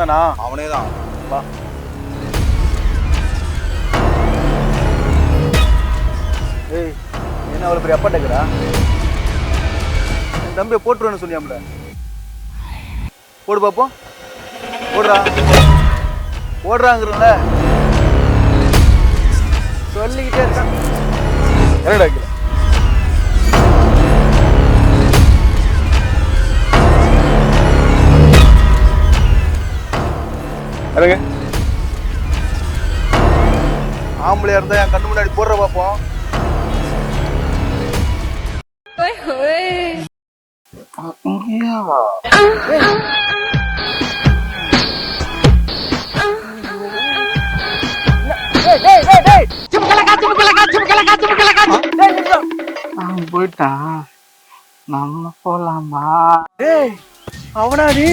தானா? அவனே தான். வா. ஏய், என்ன அவ்வளோ பெரிய அப்பா டேக்குறா? என் தம்பியை போட்டுருவேன்னு சொல்லியாம்ல. போடு பார்ப்போம். போடுறா. ஓடுறாங்கிறல சொல்லிக்கிட்டே இருக்கான். என்னடா கீழே இறங்க. ஆம்பளையா இருந்தா என் கண்ணு முன்னாடி போடுற பார்ப்போம். போயிட்டான். நம்ம போலாமா? அவனா நீ?